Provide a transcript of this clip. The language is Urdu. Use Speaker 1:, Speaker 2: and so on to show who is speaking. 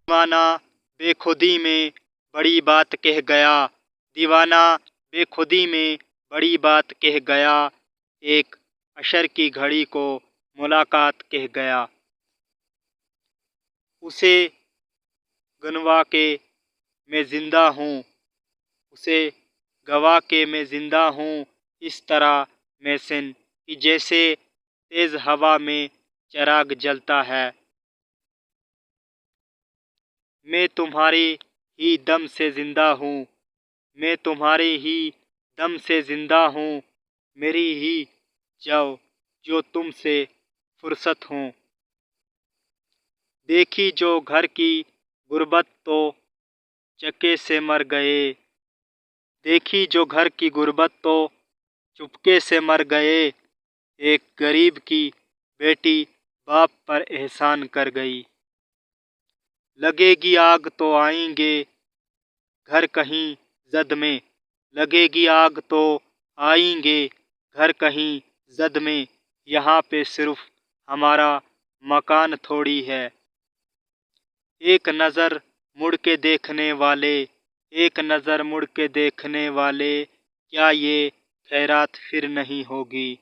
Speaker 1: دیوانہ بے خودی میں بڑی بات کہہ گیا، دیوانہ بے خودی میں بڑی بات کہہ گیا، ایک عشر کی گھڑی کو ملاقات کہہ گیا۔ اسے گنوا کے میں زندہ ہوں، اسے گوا کے میں زندہ ہوں، اس طرح محسن کہ جیسے تیز ہوا میں چراغ جلتا ہے۔ میں تمہارے ہی دم سے زندہ ہوں، میں تمہارے ہی دم سے زندہ ہوں، میری ہی جو تم سے فرصت ہوں۔ دیکھی جو گھر کی غربت تو چکے سے مر گئے، دیکھی جو گھر کی غربت تو چپکے سے مر گئے، ایک غریب کی بیٹی باپ پر احسان کر گئی۔ لگے گی آگ تو آئیں گے گھر کہیں زد میں، لگے گی آگ تو آئیں گے گھر کہیں زد میں، یہاں پہ صرف ہمارا مکان تھوڑی ہے۔ ایک نظر مڑ کے دیکھنے والے، ایک نظر مڑ کے دیکھنے والے، کیا یہ خیرات پھر نہیں ہوگی؟